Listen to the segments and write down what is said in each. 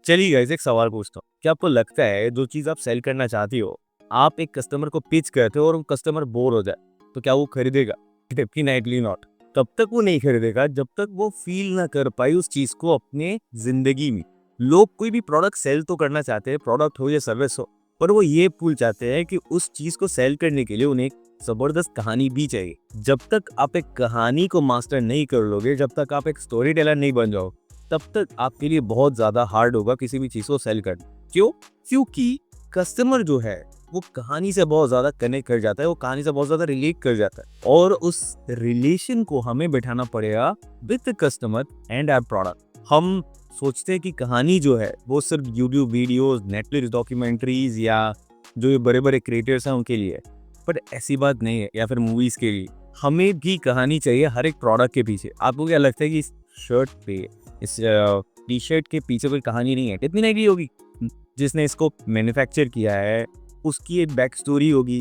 चलिए गाइस, एक सवाल पूछता हूँ। क्या आपको लगता है जो चीज़ आप सेल करना चाहती हो, आप एक कस्टमर को पिच करते हो और वो कस्टमर बोर हो जाए, तो क्या वो खरीदेगा? Definitely not. तब तक वो नहीं खरीदेगा जब तक वो फील ना कर पाए उस चीज़ को अपने ज़िंदगी में। लोग कोई भी प्रोडक्ट सेल तो करना चाहते हैं, प्रोडक्ट हो या सर्विस हो, पर वो ये भूल जाते हैं कि उस चीज़ को सेल करने के लिए उन्हें एक ज़बरदस्त कहानी भी चाहिए। जब तक आप एक कहानी को मास्टर नहीं कर लोगे, जब तक आप एक स्टोरी टेलर नहीं बन जाओ, तब तक आपके लिए बहुत ज़्यादा हार्ड होगा किसी भी चीज़ को सेल करना। क्यों? क्योंकि कस्टमर जो है वो कहानी से बहुत ज़्यादा कनेक्ट कर जाता है, वो कहानी से बहुत ज़्यादा रिलेट कर जाता है और उस रिलेशन को हमें बिठाना पड़ेगा with the customer and our product. हम सोचते हैं कि कहानी जो है वो सिर्फ यूट्यूब वीडियोस, नेटफ्लिक्स डॉक्यूमेंट्रीज या जो ये बड़े-बड़े क्रिएटर्स हैं उनके लिए है, पर ऐसी बात नहीं है, या फिर मूवीज़ के लिए। हमें भी कहानी चाहिए हर एक प्रोडक्ट के पीछे। आपको क्या लगता है कि इस शर्ट पे, इस टी शर्ट के पीछे कोई कहानी नहीं है? डेफिनेटली होगी। जिसने इसको मैन्युफैक्चर किया है उसकी एक बैक स्टोरी होगी,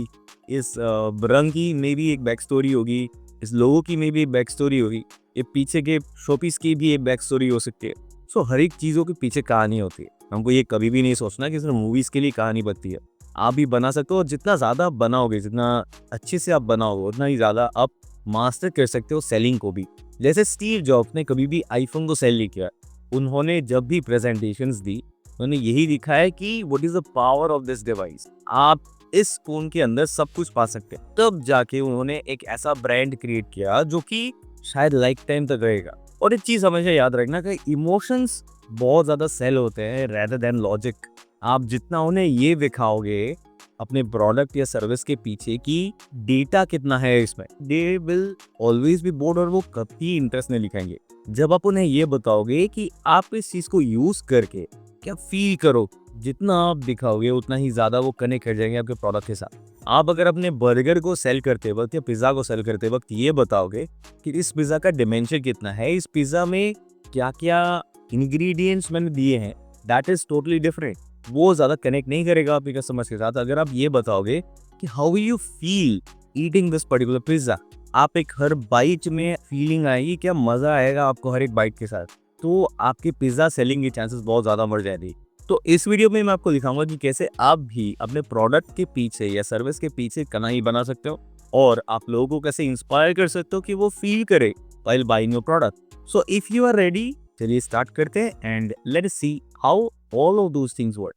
इस रंग की में भी एक बैक स्टोरी होगी, इस लोगो की में भी एक बैक स्टोरी होगी, ये पीछे के शोपीस की भी एक बैक स्टोरी हो सकती है। सो हर एक चीज़ों के पीछे कहानी होती है। हमको ये कभी भी नहीं सोचना कि सिर्फ मूवीज़ के लिए कहानी बनती है। आप भी बना सकते हो और जितना ज़्यादा बनाओगे, जितना अच्छे से आप बनाओगे, उतना ही ज़्यादा आप मास्टर कर सकते हो सेलिंग को भी। जैसे स्टीव जॉब्स ने कभी भी आईफोन को सेल नहीं किया। उन्होंने जब भी प्रेजेंटेशंस दी, उन्होंने यही लिखा है कि what is the power of this device. आप इस फोन के अंदर सब कुछ पा सकते हैं। तब जाके उन्होंने एक ऐसा ब्रांड क्रिएट किया जो कि शायद लाइफ टाइम तक रहेगा। और एक चीज हमेशा याद रखना कि इमोशंस बहुत ज्यादा सेल होते हैं रेदर देन लॉजिक। आप जितना उन्हें ये दिखाओगे अपने प्रोडक्ट या सर्विस के पीछे कि डेटा कितना है इसमें, they will always be board और वो कभी इंटरेस्ट नहीं दिखाएंगे। जब आप उन्हें ये बताओगे कि आप इस चीज को यूज करके क्या फील करो, जितना आप दिखाओगे उतना ही ज्यादा वो कनेक्ट कर जाएंगे आपके प्रोडक्ट के साथ। आप अगर अपने बर्गर को सेल करते वक्त या पिज्जा को सेल करते वक्त ये बताओगे कि इस पिज्जा का डिमेंशन कितना है, इस पिज्जा में क्या क्या इंग्रेडिएंट्स मैंने दिए हैं, दैट इज टोटली डिफरेंट। वो ज्यादा कनेक्ट नहीं करेगा आपके कस्टमर्स के साथ। अगर आप ये बताओगे कि how will you feel eating this particular pizza, आप एक हर बाइट में फीलिंग आएगी, क्या मजा आएगा आपको हर एक बाइट के साथ, तो आपकी पिज्जा सेलिंग की चांसेस बहुत ज्यादा बढ़ जाएगी। तो इस वीडियो में मैं आपको दिखाऊंगा कि कैसे आप भी अपने प्रोडक्ट के पीछे या सर्विस के पीछे कहानी बना सकते हो और आप लोगों को कैसे इंस्पायर कर सकते हो कि वो फील करे while buying your product. So if you are ready, चलिए स्टार्ट करते हैं and let's see how all of those things work.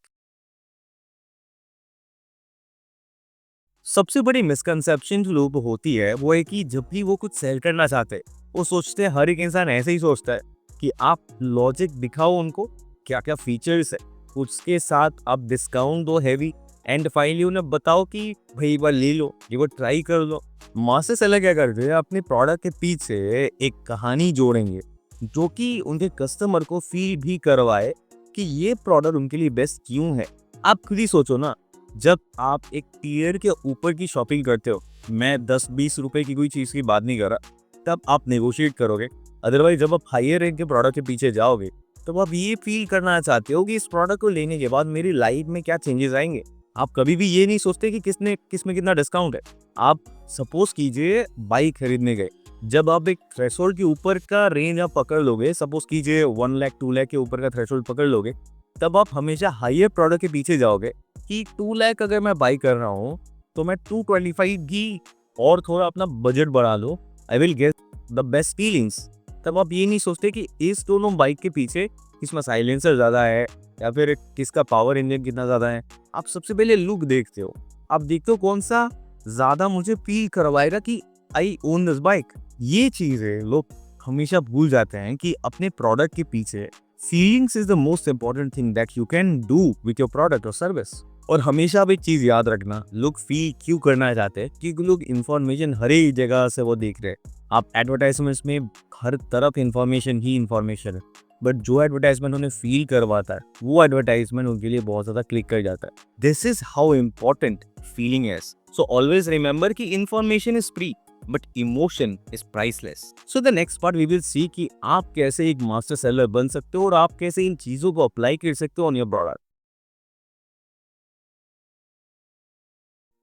सबसे बड़ी मिसकंसेप्शन जो लोगों को होती है वो है कि जब भी वो कुछ सेल करना चाहते हैं, वो सोचते हैं, हर एक इंसान ऐसे ही सोचता है कि आप लॉजिक दिखाओ उनको, क्या क्या फीचर्स है, उसके साथ आप डिस्काउंट दो हैवी, एंड फाइनली उन्हें बताओ कि भाई एक बार ले लो, ये बार ट्राई कर लो। मासे सेलर क्या करते हैं, अपने प्रोडक्ट के पीछे एक कहानी जोड़ेंगे जो कि उनके कस्टमर को फील भी करवाए कि ये प्रोडक्ट उनके लिए बेस्ट क्यों है। आप खुद ही सोचो ना, जब आप एक टीयर के ऊपर की शॉपिंग करते हो, मैं 10-20 रुपए की कोई चीज़ की बात नहीं कर रहा, तब आप नेगोशिएट करोगे। अदरवाइज जब आप हायर रेंज के प्रोडक्ट के पीछे जाओगे, तब आप ये फील करना चाहते हो कि इस प्रोडक्ट को लेने के बाद मेरी लाइफ में क्या चेंजेस आएंगे। आप कभी भी ये नहीं सोचते कि किसमें कितना डिस्काउंट है। आप सपोज कीजिए बाइक खरीदने गए, जब आप एक थ्रेशोल्ड के ऊपर का रेंज आप पकड़ लोगे, सपोज कीजिए 1 लाख 2 लाख के ऊपर का थ्रेशोल्ड पकड़ लोगे, तब आप हमेशा हायर प्रोडक्ट के पीछे जाओगे कि 2 लाख अगर मैं बाई कर रहा हूँ तो मैं 225 की और थोड़ा अपना बजट बढ़ा लो, I will get the best feelings. तब आप ये नहीं सोचते कि इस दोनों बाइक के पीछे किसमें साइलेंसर ज़्यादा है या फिर किसका पावर इंजन कितना ज़्यादा है। आप सबसे पहले लुक देखते हो, आप देखते हो कौन सा ज़्यादा मुझे फील करवाएगा कि आई ओन दिस बाइक। ये चीज़ें लोग हमेशा भूल जाते हैं कि अपने प्रोडक्ट के पीछे feelings is the most important thing that you can do with your product और सर्विस। और हमेशा आप एक चीज याद रखना, लोग फील क्यों करना चाहते हैं, क्योंकि लोग इन्फॉर्मेशन हर एक जगह से वो देख रहे हैं। आप एडवर्टाइजमेंट्स में हर तरफ इन्फॉर्मेशन ही इन्फॉर्मेशन है, बट जो एडवर्टाइजमेंट उन्हें फील करवाता है वो एडवर्टाइजमेंट उनके लिए बहुत ज्यादा क्लिक कर जाता है। This is how important feeling is. So always remember कि information is free but emotion is priceless. So the next part we will see कि आप कैसे एक मास्टर सेलर बन सकते हो और आप कैसे इन चीजों को अप्लाई कर सकते हो on your product.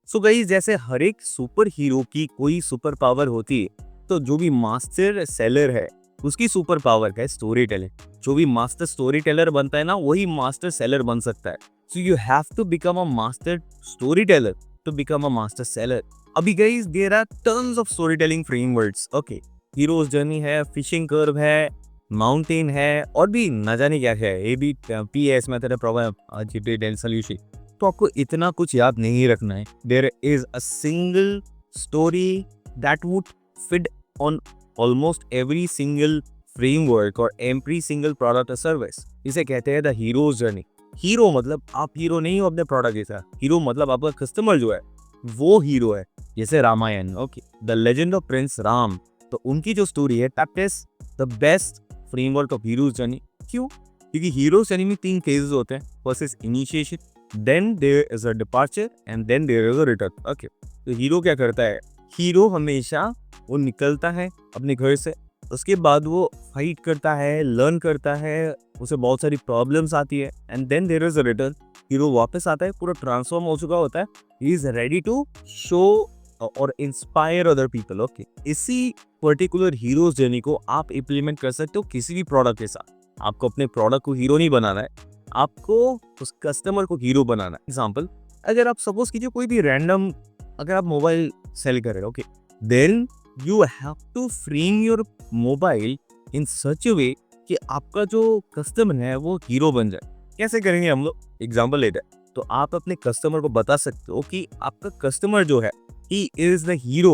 So guys, जैसे हर एक सुपर हीरो की कोई सुपर पावर होती है, तो जो भी मास्टर सेलर है उसकी सुपर पावर क्या है? Story telling. जो भी मास्टर स्टोरी टेलर बनता है ना, वही मास्टर सेलर बन सकता है। So you have to become a master story teller to become a master seller. अभी guys there are tons of story telling frameworks. Okay, hero's journey है, फिशिंग कर्व है, माउंटेन है, और भी न जाने क्या है, ABPS मेथड है, प्रॉब्लम GTD सोल्यूशन। तो आपको इतना कुछ याद नहीं रखना है। There is a single story that would fit on almost every single framework और एवरी सिंगल प्रोडक्ट और सर्विस। इसे कहते हैं द हीरोज जर्नी। हीरो मतलब आप हीरो नहीं हो अपने प्रोडक्ट के साथ, हीरो मतलब आपका कस्टमर जो है वो हीरो है। जैसे Ramayan, okay, the legend of prince Ram, तो उनकी जो स्टोरी है that is the best framework of hero's journey. क्यों? क्योंकि हीरोज जर्नी में 3 फेजेस होते हैं। First is initiation, then there is a departure and then there is a return. Okay, तो हीरो क्या करता है? हीरो हमेशा वो निकलता है अपने घर से, उसके बाद वो फाइट करता है, लर्न करता है, उसे बहुत सारी प्रॉब्लम्स आती है, and then there is a return. Hero वापस आता है, पूरा ट्रांसफॉर्म हो चुका होता है, he is ready to show और इंस्पायर अदर पीपल। ओके, इसी पर्टिकुलर हीरोज जर्नी को आप इम्प्लीमेंट कर सकते हो किसी भी प्रोडक्ट के साथ। आपको अपने प्रोडक्ट को हीरो नहीं बनाना है, आपको उस कस्टमर को हीरो बनाना है। एग्जाम्पल, अगर आप सपोज कीजिए कोई भी रैंडम, अगर आप मोबाइल सेल कर रहे हो, okay, then you have to frame your mobile in such a way कि आपका जो कस्टमर है वो हीरो बन जाए। कैसे करेंगे हम लोग? एग्जाम्पल लेते हैं। तो आप अपने कस्टमर को बता सकते हो कि आपका कस्टमर जो है he is the hero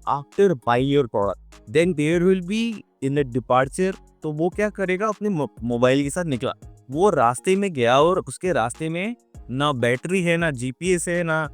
after buying your product, then there will be in a departure। तो वो क्या करेगा? अपने मोबाइल के साथ निकला, वो रास्ते में गया और उसके रास्ते में ना बैटरी है, ना GPS है, ना,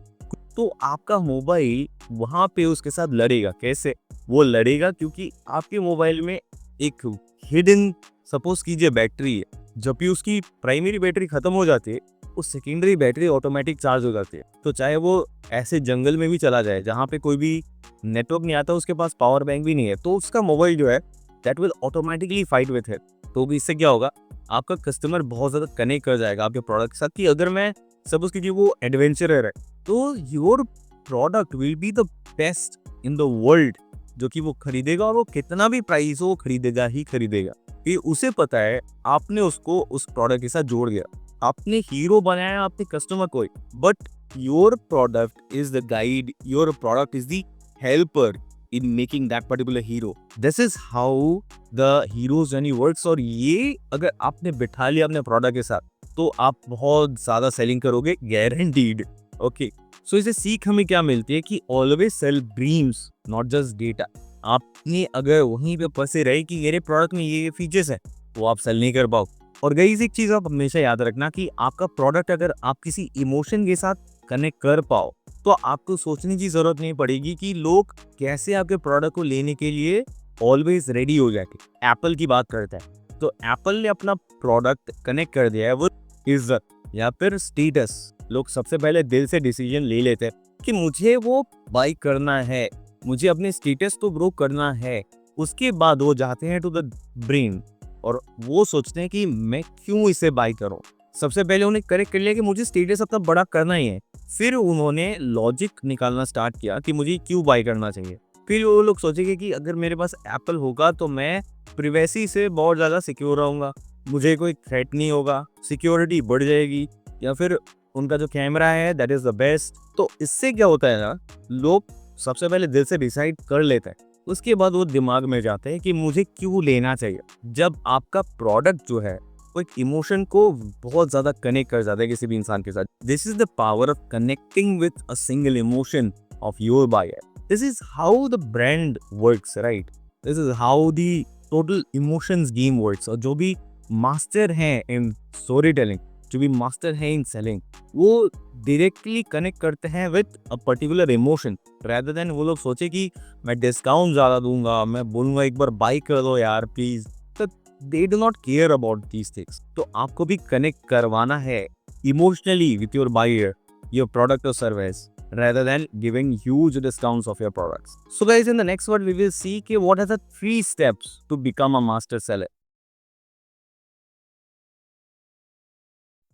तो आपका मोबाइल वहां पे उसके साथ लड़ेगा। कैसे वो लड़ेगा? क्योंकि आपके मोबाइल में एक हिडन, सपोज कीजिए बैटरी है, जब भी उसकी प्राइमरी बैटरी खत्म हो जाती है, वो सेकेंडरी बैटरी ऑटोमेटिक चार्ज हो जाती है। तो चाहे वो ऐसे जंगल में भी चला जाए जहाँ पे कोई भी नेटवर्क नहीं आता, उसके पास पावर बैंक भी नहीं है, तो उसका मोबाइल जो है that will automatically fight with it. तो इससे क्या होगा? आपका कस्टमर बहुत ज़्यादा कनेक्ट कर जाएगा आपके प्रोडक्ट के साथ कि अगर मैं सपोज कीजिए वो एडवेंचरर है, तो your product will be the best in the world, जो कि वो खरीदेगा, और वो कितना भी प्राइस हो वो खरीदेगा ही खरीदेगा। ये उसे पता है आपने उसको उस प्रोडक्ट के साथ जोड़ दिया, आपने हीरो बनाया अपने कस्टमर को। But your product is the guide, your product is the helper in making that particular hero. This is how the heroes journey works. और ये अगर आपने बिठा लिया अपने प्रोडक्ट के साथ, तो आप बहुत ज्यादा सेलिंग करोगे, गारंटीड। ओके, सो इसे सीख हमें क्या मिलती है कि always sell dreams not just data. आपने अगर वहीं पे फंसे रहे कि मेरे प्रोडक्ट में ये फीचर्स है, वो आप सेल नहीं कर पाओ। और गाइस एक चीज आप हमेशा याद रखना कि आपका प्रोडक्ट अगर आप किसी इमोशन के साथ कनेक्ट कर पाओ, तो आपको सोचने की जरूरत नहीं पड़ेगी कि लोग कैसे आपके प्रोडक्ट को लेने के लिए ऑलवेज रेडी हो जाएंगे। एप्पल की बात करते हैं, तो एप्पल ने अपना प्रोडक्ट कनेक्ट कर दिया है वो इज्जत या फिर स्टेटस। लोग सबसे पहले दिल से डिसीजन ले लेते हैं कि मुझे वो बाई करना है, मुझे अपने स्टेटस को ग्रो करना है। उसके बाद वो जाते हैं टू द ब्रेन और वो सोचते हैं कि मैं क्यों इसे बाई करूं। सबसे पहले उन्हें करेक्ट कर लिया कि मुझे स्टेटस अपना बड़ा करना ही है, फिर उन्होंने लॉजिक निकालना स्टार्ट किया कि मुझे क्यों बाई करना चाहिए। फिर वो लोग सोचेंगे कि अगर मेरे पास एप्पल होगा तो मैं प्रिवेसी से बहुत ज़्यादा सिक्योर रहूँगा, मुझे कोई थ्रेट नहीं होगा, सिक्योरिटी बढ़ जाएगी, या फिर उनका जो कैमरा है दैट इज़ द बेस्ट। तो इससे क्या होता है ना, लोग सबसे पहले दिल से डिसाइड कर लेते हैं, उसके बाद वो दिमाग में जाते हैं कि मुझे क्यों लेना चाहिए। जब आपका प्रोडक्ट जो है वो एक इमोशन को बहुत ज़्यादा कनेक्ट कर जाता है किसी भी इंसान के साथ। This is the power of connecting with a single emotion of your buyer. This is how the brand works, right? This is how the total emotions game works. और जो भी मास्टर हैं इन स्टोरी टेलिंग, जो भी master हैं in selling, वो directly connect करते हैं with a particular emotion, rather than वो लोग सोचे कि मैं डिस्काउंट ज़्यादा दूंगा, मैं बोलूँगा एक बार बाई कर दो यार प्लीज़। तो they do not care about these things. तो आपको भी कनेक्ट करवाना है emotionally with your buyer, your product और service, rather than giving huge discounts of your products. So guys, in the next one we will see what are the 3 steps to become a master seller.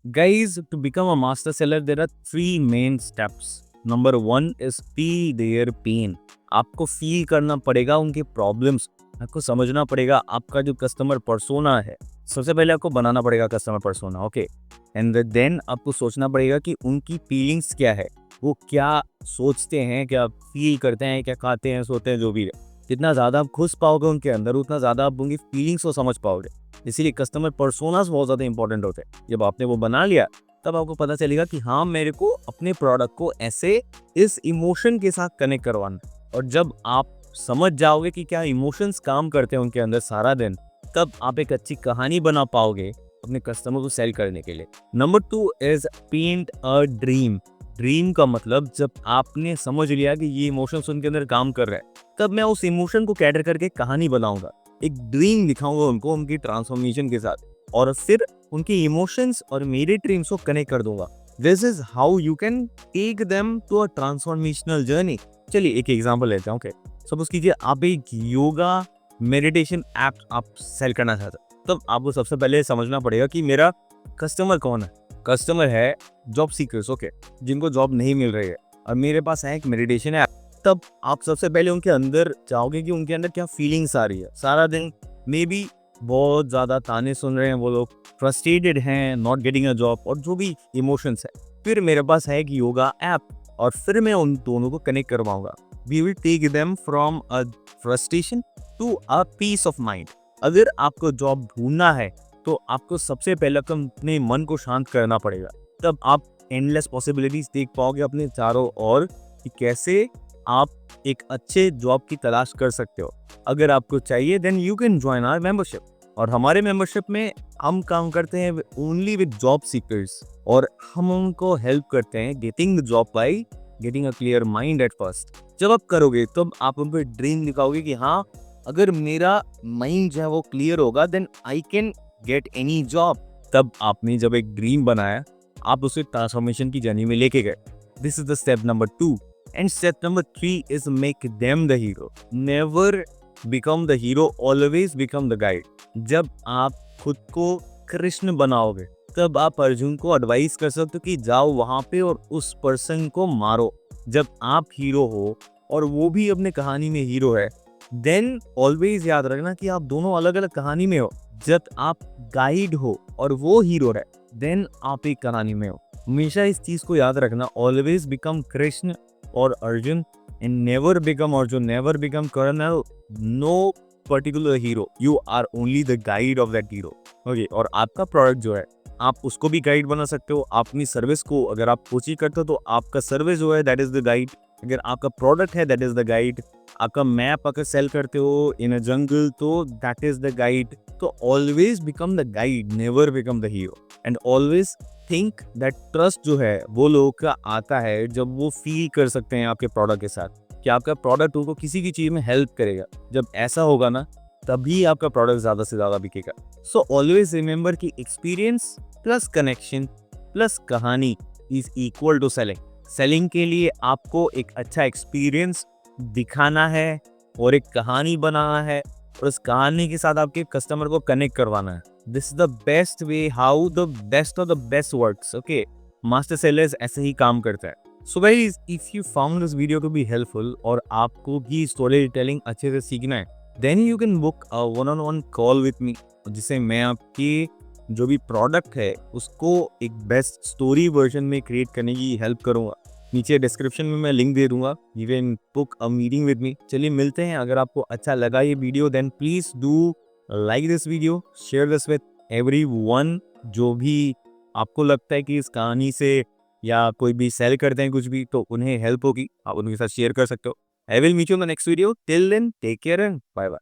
Guys, to become a master seller, there are 3 main steps. Number 1 is feel their pain. आपको feel करना पड़ेगा उनके problems. आपको समझना पड़ेगा आपका जो customer persona है, सबसे पहले आपको बनाना पड़ेगा customer persona, okay. And then आपको सोचना पड़ेगा कि उनकी फीलिंग्स क्या है, वो क्या सोचते हैं, क्या फील करते हैं, क्या खाते हैं, सोते हैं, जो भी है। जितना ज़्यादा आप घुस पाओगे उनके अंदर, उतना ज़्यादा आप उनकी फीलिंग्स को समझ पाओगे। इसीलिए कस्टमर पर्सोनास बहुत ज़्यादा इंपॉर्टेंट होते हैं। जब आपने वो बना लिया, तब आपको पता चलेगा कि हाँ, मेरे को अपने प्रोडक्ट को ऐसे इस इमोशन के साथ कनेक्ट करवाना है। और जब आप समझ जाओगे कि क्या इमोशंस काम करते हैं उनके अंदर सारा दिन, तब आप एक अच्छी कहानी बना पाओगे अपने कस्टमर को सेल करने के लिए। Number 2 is paint a dream. Dream का मतलब, जब आपने समझ लिया कि ये इमोशंस उनके अंदर काम कर रहे हैं, तब मैं उस इमोशन को कैटर करके कहानी बनाऊंगा, एक ड्रीम दिखाऊंगा उनको उनकी ट्रांसफॉर्मेशन के साथ, और फिर उनके इमोशंस और मेरे ड्रीम्स को कनेक्ट कर दूंगा। This is how you can take them to a transformational journey. चलिए एक एग्जांपल लेते हैं, ओके। सपोज कीजिए आप एक योगा मेडिटेशन ऐप आप सेल करना चाहते हो, तब आपको सबसे पहले समझना पड़ेगा कि मेरा कस्टमर कौन है। कस्टमर है जॉब सीकर्स, ओके, जिनको जॉब नहीं मिल रही है, और मेरे पास है एक मेडिटेशन ऐप। तब आप सबसे पहले उनके अंदर जाओगे कि उनके अंदर क्या फीलिंग्स आ रही है। सारा दिन मे बी बहुत ज़्यादा ताने सुन रहे हैं वो लोग, फ्रस्ट्रेटेड हैं, नॉट गेटिंग अ जॉब, और जो भी इमोशंस है। फिर मेरे पास है एक योगा ऐप, और फिर मैं उन दोनों को कनेक्ट करवाऊंगा। We will take them from a frustration to a peace of mind. अगर आपको जॉब ढूंढना है, तो आपको सबसे पहले अपने मन को शांत करना पड़ेगा। तब आप एंडलेस पॉसिबिलिटीज देख पाओगे अपने चारों ओर कि कैसे आप एक अच्छे जॉब की तलाश कर सकते हो। अगर आपको चाहिए, then you can join our membership. और हमारे मेंबरशिप में हम काम करते हैं ओनली विद जॉब सीकर्स, और हम उनको हेल्प करते हैं getting the job by getting a clear mind at first. जब आप करोगे, तब आप उनको ड्रीम दिखाओगे कि हाँ, अगर मेरा माइंड जो है वो क्लियर होगा, then I can get any job. तब आपने जब एक ड्रीम बनाया, आप उसे ट्रांसफॉर्मेशन की जर्नी में लेके गए। This is the step number 2। And step number 3 is make them the hero. Never become the hero, always become the guide. जब आप खुद को कृष्ण बनाओगे, तब आप अर्जुन को एडवाइस कर सकते हो कि जाओ वहां पे और उस पर्सन को मारो। जब आप हीरो हो और वो भी अपने कहानी में हीरो है, देन ऑलवेज याद रखना कि आप दोनों अलग अलग कहानी में हो। जब आप गाइड हो और वो हीरो है, देन आप एक कहानी में हो। हमेशा इस चीज को याद रखना, ऑलवेज बिकम कृष्ण और Arjun, and never become Arjun, never become Karna. No particular hero, you are only the guide of that hero, okay. और आपका प्रोडक्ट जो है, आप उसको भी गाइड बना सकते हो। अपनी सर्विस को अगर आप कोचिंग करते हो, तो आपका सर्विस जो है दैट इज द गाइड। अगर आपका प्रोडक्ट है, दैट इज द गाइड। आपका मैप अगर सेल करते हो इन अ जंगल, तो दैट इज द गाइड। तो always become the guide, never become the hero. And always think that trust जो है वो लोगों का आता है जब वो फील कर सकते हैं आपके प्रोडक्ट के साथ कि आपका प्रोडक्ट उनको किसी की चीज में हेल्प करेगा। जब ऐसा होगा ना, तभी आपका प्रोडक्ट ज्यादा से ज्यादा बिकेगा। सो ऑलवेज रिमेंबर कि एक्सपीरियंस प्लस कनेक्शन प्लस कहानी is equal to selling. Selling के लिए आपको एक अच्छा एक्सपीरियंस दिखाना है और एक कहानी बनाना है, और उस कहानी के साथ आपके कस्टमर को कनेक्ट करवाना है। This is the best way how the best of the best works, okay. Master sellers ऐसे ही काम करता है। So guys, if you found this video to be helpful और आपको भी स्टोरी टेलिंग अच्छे से सीखना है, then you can book a one on one call with me, जिससे मैं आपकी जो भी प्रोडक्ट है उसको एक बेस्ट स्टोरी वर्जन में क्रिएट करने की हेल्प करूंगा। नीचे डिस्क्रिप्शन में मैं लिंक दे दूंगा, you can book a meeting with me. चलिए मिलते हैं। अगर आपको अच्छा लगा ये video, then please do like this video, share this with everyone. जो भी आपको लगता है कि इस कहानी से या कोई भी सेल करते हैं कुछ भी, तो उन्हें हेल्प होगी, आप उनके साथ शेयर कर सकते हो। I will meet you in the next video. Till then take care and bye bye.